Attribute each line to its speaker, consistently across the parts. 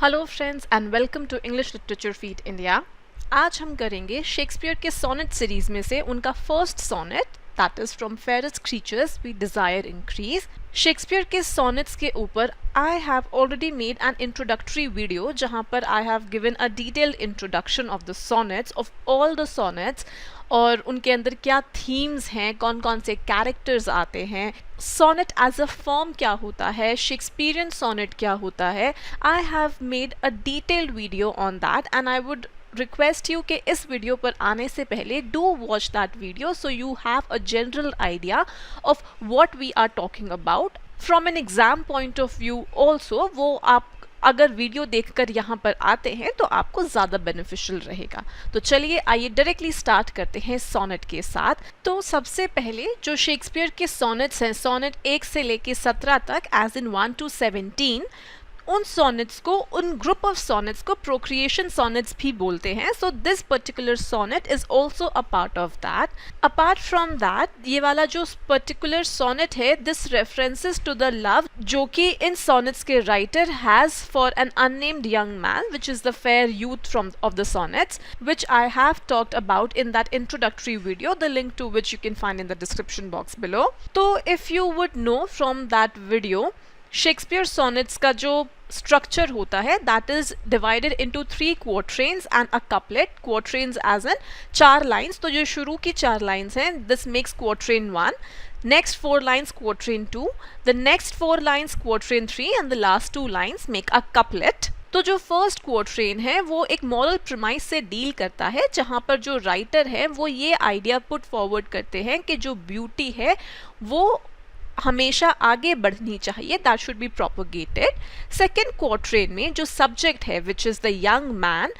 Speaker 1: Hello friends and welcome to English literature feed India. आज हम करेंगे शेक्सपियर के सोनेट सीरीज में से उनका first sonnet, that is from fairest creatures we desire increase. Shakespeare के सोनेट्स के ऊपर I have already made an introductory video जहाँ पर I have given a detailed introduction of the sonnets, of all the sonnets, और उनके अंदर क्या themes हैं, कौन कौन से कैरेक्टर्स आते हैं, सोनेट एज अ फॉर्म क्या होता है, शेक्सपियरियन सोनेट क्या होता है। I have made a detailed video on that and I would request you कि इस वीडियो पर आने से पहले do watch that video so you have a general idea of what we are talking about from an exam point of view also. वो आप अगर video देखकर यहाँ पर आते हैं तो आपको ज़्यादा बेनिफिशियल रहेगा। तो चलिए आइए डायरेक्टली स्टार्ट करते हैं सोनेट के साथ। तो सबसे पहले जो शेक्सपियर के सोनेट्स हैं, सोनेट 1 से लेके 17 तक, एज इन 1 to 17, उन सोनेट्स को, उन ग्रुप ऑफ सोनेट्स को प्रोक्रिएशन सोनेट्स भी बोलते हैं। So this particular sonnet is also a part of that. Apart from that, ये वाला जो पर्टिकुलर सोनेट है, this references to the love जो कि इन सोनेट्स के writer has for an unnamed young man, which is the fair youth from of the sonnets, which I have talked about in that introductory video, the link to which you can find in the description box below. तो if you would know from that video, Shakespeare sonnets का जो structure होता है, that is divided into 3 quatrains and a couplet. Quatrains as an 4 lines. तो जो शुरू की 4 lines हैं, this makes quatrain 1, next 4 lines quatrain 2, the next 4 lines quatrain 3 and the last 2 lines make a couplet. तो जो first quatrain है वो एक मॉरल प्रीमाइस से डील करता है, जहाँ पर जो राइटर है वो ये आइडिया पुट फॉरवर्ड करते हैं कि जो ब्यूटी है वो हमेशा आगे बढ़नी चाहिए, that should be propagated. Second quatrain में जो सब्जेक्ट है, which is the young man,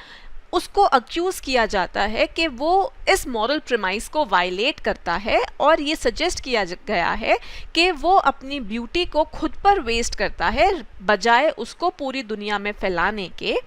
Speaker 1: उसको अक्यूज किया जाता है कि वो इस मॉरल प्रीमाइस को वायलेट करता है और ये सजेस्ट किया गया है कि वो अपनी ब्यूटी को खुद पर वेस्ट करता है बजाय उसको पूरी दुनिया में फैलाने के।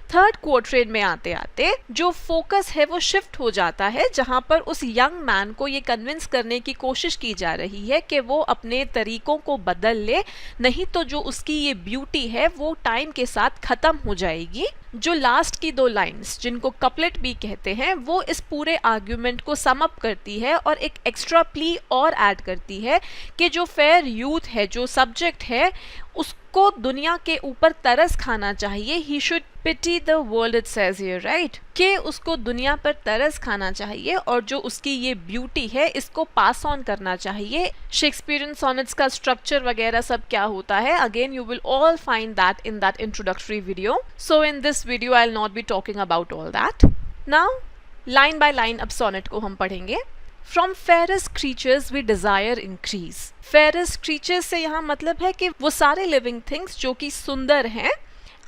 Speaker 1: थर्ड क्वार्ट्रेन में आते आते जो फोकस है वो शिफ्ट हो जाता है, जहां पर उस यंग मैन को ये कन्विंस करने की कोशिश की जा रही है कि वो अपने तरीकों को बदल ले, नहीं तो जो उसकी ये ब्यूटी है वो टाइम के साथ खत्म हो जाएगी। जो लास्ट की 2 लाइन्स, जिनको कपलेट भी कहते हैं, वो इस पूरे आर्ग्यूमेंट को सम अप करती है और एक एक्स्ट्रा प्ली और ऐड करती है कि जो फेयर यूथ है, जो सब्जेक्ट है, उसको दुनिया के ऊपर तरस खाना चाहिए। He should pity the world, it says here, right, कि उसको दुनिया पर तरस खाना चाहिए और जो उसकी ये ब्यूटी है इसको पास ऑन करना चाहिए। शेक्सपियरियन सोनेट्स का स्ट्रक्चर वगैरह सब क्या होता है, again you will all find that in that introductory video. So in this video I will not be talking about all that. Now line by line अब sonnet को हम पढ़ेंगे। From fairest creatures we desire increase. Fairest creatures से यहाँ मतलब है कि वो सारे living things जो कि सुंदर हैं,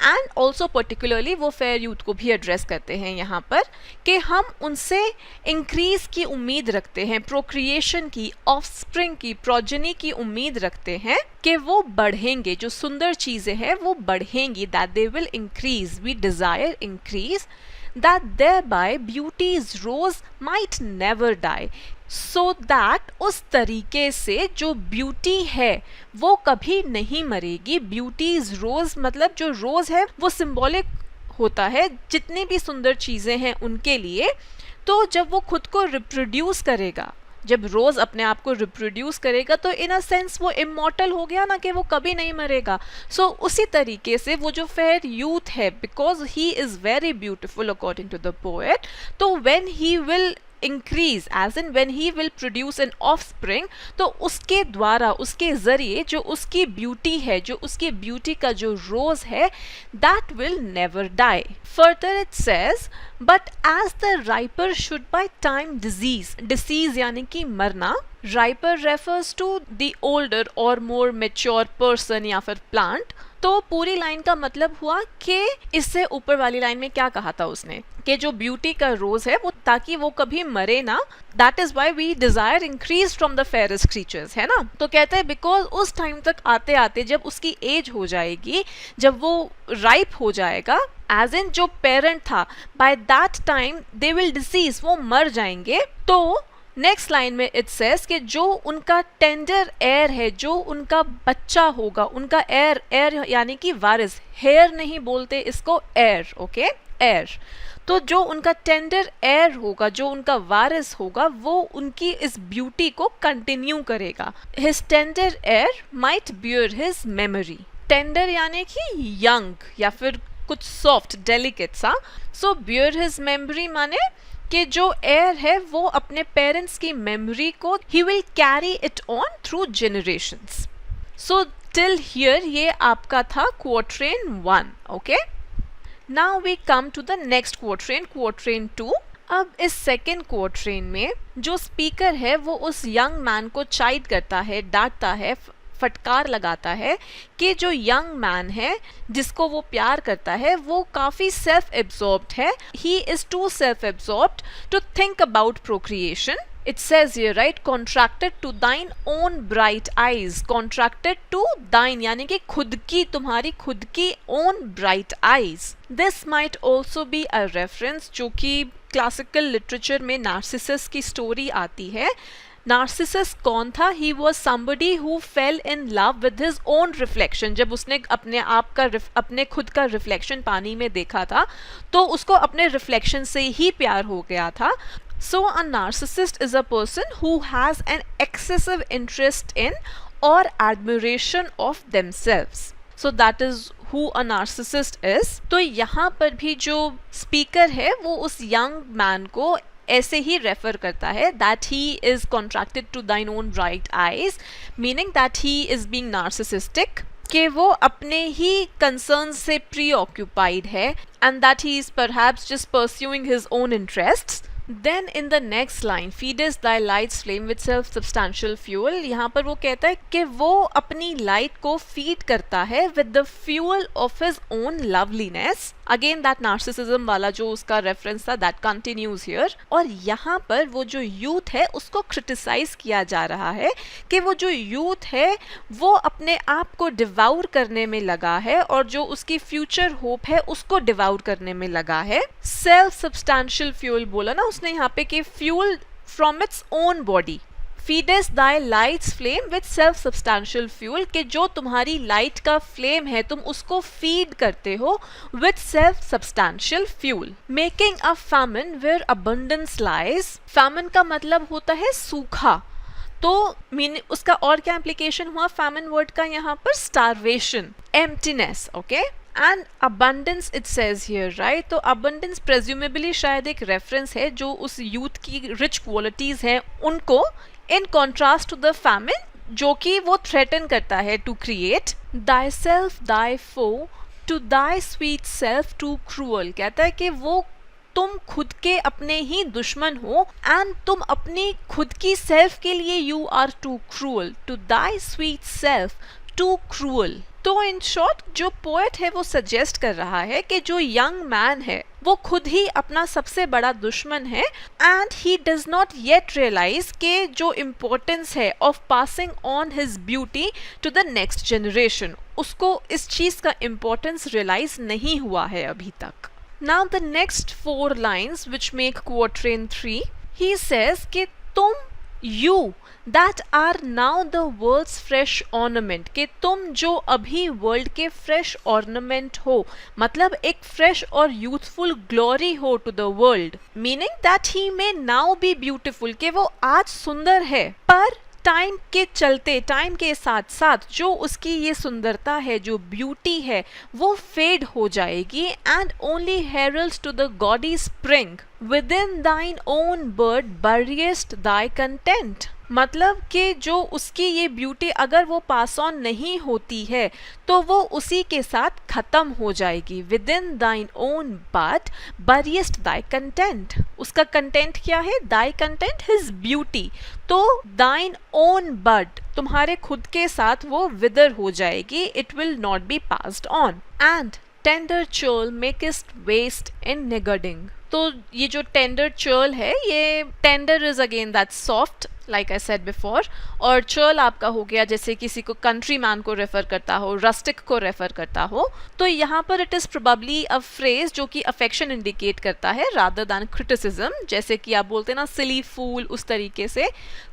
Speaker 1: एंड ऑल्सो पर्टिकुलरली वो फेयर यूथ को भी एड्रेस करते हैं यहाँ पर कि हम उनसे इंक्रीज की उम्मीद रखते हैं, प्रोक्रिएशन की, ऑफस्प्रिंग की, प्रोजेनी की उम्मीद रखते हैं कि वो बढ़ेंगे, जो सुंदर चीज़ें हैं वो बढ़ेंगी, that they will increase, we desire increase, that thereby beauty's rose might never die, so that उस तरीके से जो ब्यूटी है वो कभी नहीं मरेगी। ब्यूटीज रोज मतलब जो रोज है वो सिंबॉलिक होता है जितनी भी सुंदर चीज़ें हैं उनके लिए। तो जब वो खुद को रिप्रोड्यूस करेगा, जब रोज अपने आप को रिप्रोड्यूस करेगा, तो इन अ सेंस वो इमॉर्टल हो गया ना, कि वो कभी नहीं मरेगा। सो उसी तरीके से वो जो फेयर यूथ है, because he is very beautiful according to the poet, तो when he will increase, as in when he will produce an offspring, तो उसके द्वारा, उसके जरिए जो उसकी ब्यूटी है, जो उसकी ब्यूटी का जो रोज है, that will never die. Further it says, but as the riper should by time disease, decease यानी कि मरना, riper refers to the older और मोर मेच्योर पर्सन या फिर प्लांट। तो पूरी लाइन का मतलब हुआ कि इससे ऊपर वाली लाइन में क्या कहा था उसने, कि जो ब्यूटी का रोज है वो, ताकि वो कभी मरे ना, that is why we desire increase from the fairest creatures, है ना। तो कहते हैं बिकॉज उस टाइम तक आते आते जब उसकी एज हो जाएगी, जब वो राइप हो जाएगा, एज इन जो पेरेंट था, by that time they will disease, वो मर जाएंगे, तो नेक्स्ट लाइन में इट सेज कि जो उनका टेंडर एयर है, जो उनका बच्चा होगा, उनका एयर, एयर यानी कि वारिस, हेयर नहीं बोलते इसको, एयर, ओके, एयर। तो जो उनका टेंडर एयर होगा, जो उनका वारिस होगा, वो उनकी इस ब्यूटी को कंटिन्यू करेगा। His tender heir might bear his memory. Tender यानी कि यंग या फिर कुछ सॉफ्ट, डेलिकेट सा। सो बियर हिज मेमोरी माने कि जो एयर है वो अपने पेरेंट्स की मेमोरी को he will carry it on through generations. So till here ये आपका था quatrain 1, okay. Now we come to the next quatrain, quatrain 2। अब इस सेकेंड क्वार्ट्रेन में जो स्पीकर है वो उस यंग मैन को चाइड करता है, डांटता है, फटकार लगाता है कि जो यंग मैन है जिसको वो प्यार करता है वो काफ़ी सेल्फ एब्जॉर्ब्ड है। He is too self absorbed to think about procreation. It says here, right, contracted to thine own bright eyes, contracted to thine यानी कि खुद की, तुम्हारी खुद की own bright eyes. This might also be a reference जो कि classical literature में नार्सिसस की स्टोरी आती है। नार्सिसस कौन था? He was somebody who fail in love with his own reflection. जब उसने अपने आप का अपने खुद का रिफ्लेक्शन पानी में देखा था तो उसको अपने रिफ्लेक्शन से ही प्यार हो गया था। So a narcissist is a person who has an excessive interest in or admiration of themselves. So that is who a narcissist is. तो यहाँ पर भी जो speaker है वो उस young man को ऐसे ही रेफर करता है, that he is contracted to thine own bright eyes, meaning that he is being narcissistic, कि वो अपने ही concerns से preoccupied है, and that he is perhaps just pursuing his own interests. Then in the next line, feedest thy light's flame with self-substantial fuel, यहाँ पर वो कहता है कि वो अपनी लाइट को फीड करता है with the fuel of his own loveliness. Again that narcissism वाला जो उसका रेफरेंस था that continues here. और यहाँ पर वो जो यूथ है उसको क्रिटिसाइज किया जा रहा है कि वो जो यूथ है वो अपने आप को डिवाउर करने में लगा है और जो उसकी फ्यूचर होप है उसको डिवाउर करने में लगा है। सेल्फ सब्सटैंशियल फ्यूल बोला ना उसने यहाँ पे कि fuel from its own body. Feedest thy light's flame with self substantial fuel, कि जो तुम्हारी लाइट का फ्लेम है तुम उसको फीड करते हो with self substantial fuel. Making a famine where abundance lies. Famine का मतलब होता है सूखा, तो उसका और क्या इम्प्लीकेशन हुआ फैमिन वर्ड का यहाँ पर? Starvation, emptiness, okay. And abundance it says here, right. तो अबंडेंस प्रेज्यूमेबली शायद एक रेफरेंस है जो उस यूथ की रिच क्वालिटीज हैं उनको, in contrast to the famine जो कि वो थ्रेटन करता है to create. Thy self thy foe to thy sweet self too cruel, कहता है कि वो तुम खुद के अपने ही दुश्मन हो एंड तुम अपनी खुद की सेल्फ के लिए you are too cruel, to thy sweet self too cruel. तो इन शॉर्ट जो पोएट है वो सजेस्ट कर रहा है कि जो यंग मैन है वो खुद ही अपना सबसे बड़ा दुश्मन है and he does not yet realise के जो इम्पोर्टेंस है of passing on his beauty to the next generation, उसको इस चीज का इम्पोर्टेंस रियलाइज नहीं हुआ है अभी तक। Now the next 4 lines which make quatrain 3, he says कि तुम you that are now the world's fresh ornament, कि तुम जो अभी वर्ल्ड के फ्रेश ऑर्नामेंट हो, मतलब एक फ्रेश और यूथफुल ग्लोरी हो to the world, meaning that he may now be beautiful, कि वो आज सुंदर है पर टाइम के चलते, टाइम के साथ साथ जो उसकी ये सुंदरता है, जो ब्यूटी है, वो फेड हो जाएगी। And only heralds to the gaudy spring within thine own bud buriest thy content, मतलब कि जो उसकी ये ब्यूटी अगर वो पास ऑन नहीं होती है तो वो उसी के साथ खत्म हो जाएगी। Within thine own but बरिएस्ट thy content, उसका कंटेंट क्या है? दाई कंटेंट हिज ब्यूटी। तो दाइन ओन बट तुम्हारे खुद के साथ वो विदर हो जाएगी, it will not be passed on. And tender churl makest waste in niggarding, तो ये जो टेंडर चर्ल है, ये tender is again that soft like I said before, और चर्ल आपका हो गया जैसे किसी को कंट्री मैन को रेफर करता हो, रस्टिक को रेफर करता हो। तो यहाँ पर it is probably a phrase जो कि अफेक्शन इंडिकेट करता है रादर दैन क्रिटिसिज्म, जैसे कि आप बोलते हैं ना सिली फूल, उस तरीके से।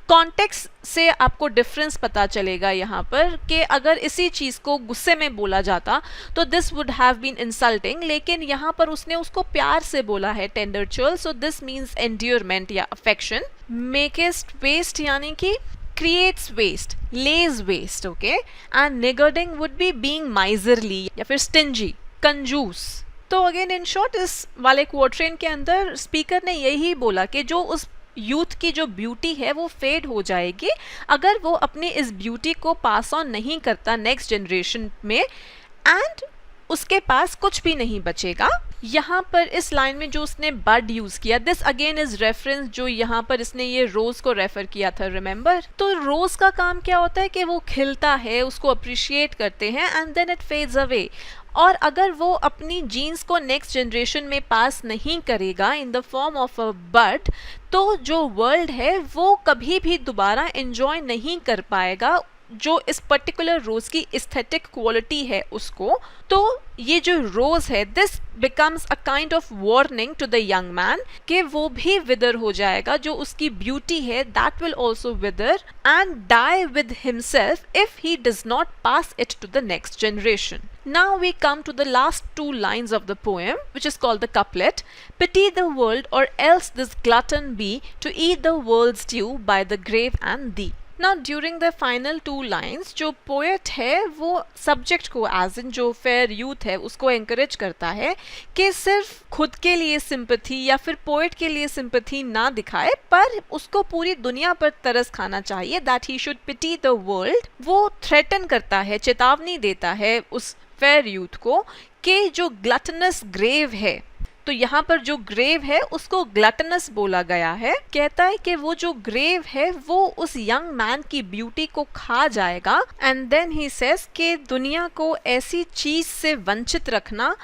Speaker 1: कॉन्टेक्स्ट से आपको डिफरेंस पता चलेगा यहाँ पर कि अगर इसी चीज को गुस्से में बोला जाता तो this would have been insulting, लेकिन यहाँ पर उसने उसको प्यार से बोला है, tender churl, so this means endearment या अफेक्शन। मेकेस्ट वेस्ट यानी कि creates waste, lays waste, okay, and niggarding would be being miserly या फिर stingy, कंजूस। तो अगेन इन शॉर्ट इस वाले क्वोट्रेन के अंदर स्पीकर ने यही बोला कि जो उस यूथ की जो ब्यूटी है वो फेड हो जाएगी अगर वो अपनी इस ब्यूटी को पास ऑन नहीं करता नेक्स्ट जनरेशन में, एंड उसके पास कुछ भी नहीं बचेगा। यहाँ पर इस लाइन में जो उसने बड यूज किया, दिस अगेन इज रेफरेंस, जो यहाँ पर इसने ये रोज को रेफर किया था, रिमेंबर। तो रोज का काम क्या होता है कि वो खिलता है, उसको अप्रिशिएट करते हैं and then it fades away. और अगर वो अपनी जीन्स को नेक्स्ट जनरेशन में पास नहीं करेगा in the form of a bud, तो जो वर्ल्ड है वो कभी भी दोबारा एंजॉय नहीं कर पाएगा जो इस पर्टिकुलर रोज की एस्थेटिक क्वालिटी है उसको। तो ये जो रोज है, this becomes a kind of warning to the young man कि वो भी विदर हो जाएगा, जो उसकी ब्यूटी है that will also wither and die with himself if he does not pass it to the next generation. Now we come to the last two lines of the poem, which is called the couplet. Pity the world, or else this glutton be, to eat the world's due by the grave and thee. Now during the final two lines जो poet है वो subject को as in जो fair youth है उसको encourage करता है कि सिर्फ खुद के लिए सिंपैथी या फिर पोएट के लिए सिंपैथी ना दिखाए, पर उसको पूरी दुनिया पर तरस खाना चाहिए, that he should pity the world. वो थ्रेटन करता है, चेतावनी देता है उस फेयर यूथ को कि जो ग्लटनस ग्रेव है, तो यहाँ पर जो ग्रेव है उसको ग्लटनस बोला गया है। कहता है कि वो जो ग्रेव है वो उस यंग मैन की ब्यूटी को खा जाएगा, एंड देन ही सेज कि दुनिया को ऐसी चीज से वंचित रखना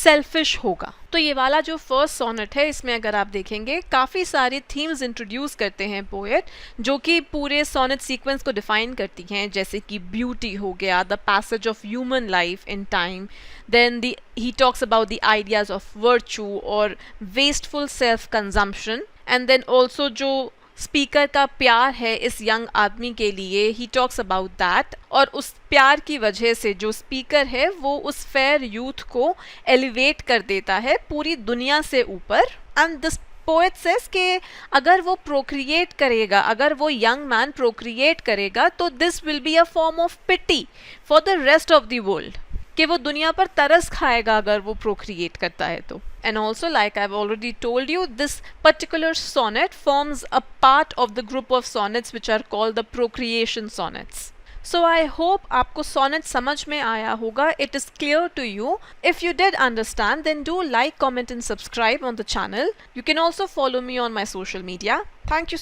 Speaker 1: सेल्फिश होगा। तो ये वाला जो फर्स्ट सोनेट है इसमें अगर आप देखेंगे काफ़ी सारी थीम्स इंट्रोड्यूस करते हैं पोएट, जो कि पूरे सोनेट सीक्वेंस को डिफाइन करती हैं, जैसे कि ब्यूटी हो गया, the passage of human life in time, then he talks about the ideas of virtue और wasteful self consumption, and then also जो स्पीकर का प्यार है इस यंग आदमी के लिए, ही टॉक्स अबाउट दैट, और उस प्यार की वजह से जो स्पीकर है वो उस फेयर यूथ को एलिवेट कर देता है पूरी दुनिया से ऊपर। एंड दिस पोएट सेज कि अगर वो प्रोक्रिएट करेगा, अगर वो यंग मैन प्रोक्रिएट करेगा तो this will be a form of pity for the rest of the world, कि वो दुनिया पर तरस खाएगा अगर वो प्रोक्रिएट करता है तो। And also, like I've already told you, this particular sonnet forms a part of the group of sonnets which are called the procreation sonnets. So I hope आपको sonnet समझ में आया होगा. It is clear to you. If you did understand, then do like, comment and subscribe on the channel. You can also follow me on my social media. Thank you so